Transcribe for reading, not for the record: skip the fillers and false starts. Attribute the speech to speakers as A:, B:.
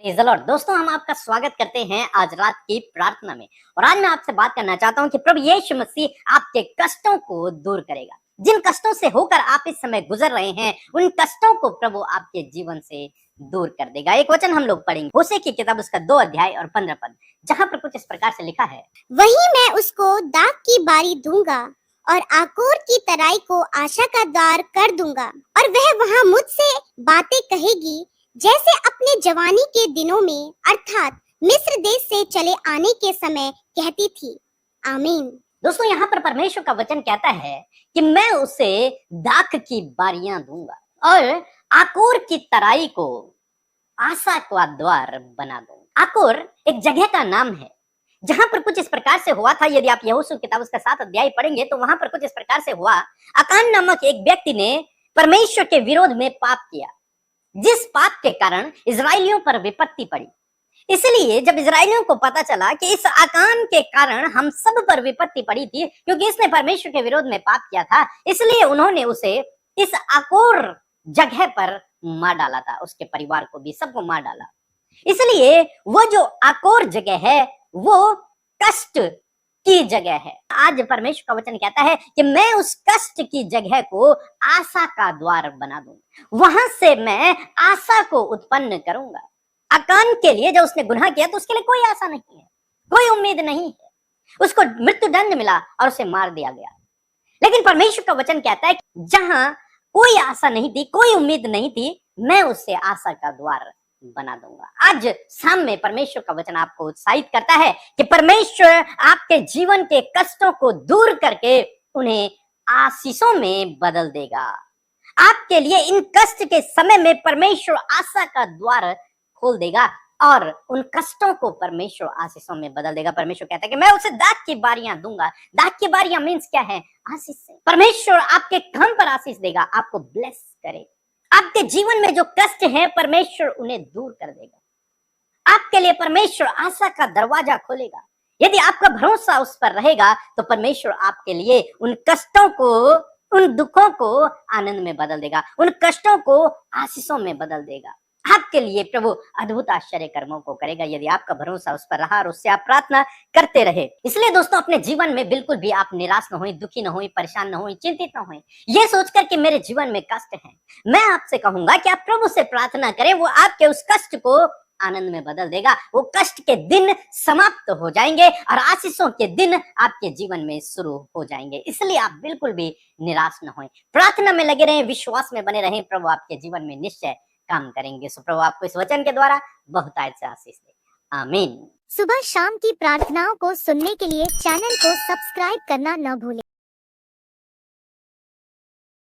A: Praise the Lord. दोस्तों, हम आपका स्वागत करते हैं आज रात की प्रार्थना में। और आज मैं आपसे बात करना चाहता हूं कि प्रभु यीशु मसीह आपके कष्टों को दूर करेगा। जिन कष्टों से होकर आप इस समय गुजर रहे हैं, उन कष्टों को प्रभु आपके जीवन से दूर कर देगा। एक वचन हम लोग पढ़ेंगे, होशे की किताब उसका 2 अध्याय और 15 पद, जहां पर कुछ इस प्रकार से लिखा है।
B: वहीं मैं उसको दाख की बारी दूंगा और आकोर की तराई को आशा का द्वार कर दूंगा, और वह वहां मुझसे बातें कहेगी जैसे अपने जवानी के दिनों में, अर्थात मिस्र देश से चले आने के समय कहती थी। आमीन।
A: दोस्तों, यहाँ पर परमेश्वर का वचन कहता है कि मैं उसे दाख की बारियां दूंगा और आकोर की तराई को आशा का द्वार बना दूंगा। आकोर एक जगह का नाम है जहां पर कुछ इस प्रकार से हुआ था। यदि आप यहोशू किताब उसका 7 अध्याय पढ़ेंगे तो वहां पर कुछ इस प्रकार से हुआ। अकान नामक एक व्यक्ति ने परमेश्वर के विरोध में पाप किया, जिस पाप के कारण इजरायलियों पर विपत्ति पड़ी। इसलिए जब इजरायलियों को पता चला कि इस आकान के कारण हम सब पर विपत्ति पड़ी थी, क्योंकि इसने परमेश्वर के विरोध में पाप किया था, इसलिए उन्होंने उसे इस आकोर जगह पर मार डाला था। उसके परिवार को भी, सबको मार डाला। इसलिए वो जो आकोर जगह है वो कष्ट की जगह है। आज परमेश्वर का वचन कहता है कि मैं उस कष्ट की जगह को आशा का द्वार बना दूंगा, वहां से मैं आशा को उत्पन्न करूंगा। अकान के लिए जब उसने गुनाह किया तो उसके लिए कोई आशा नहीं है, कोई उम्मीद नहीं है। उसको मृत्यु दंड मिला और उसे मार दिया गया। लेकिन परमेश्वर का वचन कहता है कि जहां कोई आशा नहीं थी, कोई उम्मीद नहीं थी, मैं उससे आशा का द्वार बना दूंगा। आज शाम में परमेश्वर का वचन आपको उत्साहित करता है कि परमेश्वर आपके जीवन के कष्टों को दूर करके उन्हें आशीषों में बदल देगा। आपके लिए इन कष्ट के समय में परमेश्वर आशा का द्वार खोल देगा और उन कष्टों को परमेश्वर आशीषों में बदल देगा। परमेश्वर कहता है कि मैं उसे दाख की बारियां दूंगा। दाख की बारियां मीन्स क्या है? आशीष से। परमेश्वर आपके काम पर आशीष देगा, आपको ब्लेस करेगा। आपके जीवन में जो कष्ट है परमेश्वर उन्हें दूर कर देगा। आपके लिए परमेश्वर आशा का दरवाजा खोलेगा। यदि आपका भरोसा उस पर रहेगा तो परमेश्वर आपके लिए उन कष्टों को, उन दुखों को आनंद में बदल देगा, उन कष्टों को आशीषों में बदल देगा। आपके लिए प्रभु अद्भुत आश्चर्य कर्मों को करेगा यदि आपका भरोसा उस पर रहा और उससे आप प्रार्थना करते रहे। इसलिए दोस्तों, अपने जीवन में बिल्कुल भी आप निराश न हों, दुखी न हों, परेशान न हों, चिंतित न हों। ये सोचकर कि मेरे जीवन में कष्ट है, मैं आपसे कहूंगा कि आप प्रभु से प्रार्थना करें। वो आपके उस कष्ट को आनंद में बदल देगा। वो कष्ट के दिन समाप्त हो जाएंगे और आशीषों के दिन आपके जीवन में शुरू हो जाएंगे। इसलिए आप बिल्कुल भी निराश न हों, प्रार्थना में लगे रहें, विश्वास में बने रहें। प्रभु आपके जीवन में निश्चय काम करेंगे। सो प्रभु आपको इस वचन के द्वारा बहुतायत से आशीष दे। आमीन।
B: सुबह शाम की प्रार्थनाओं को सुनने के लिए चैनल को सब्सक्राइब करना न भूलें।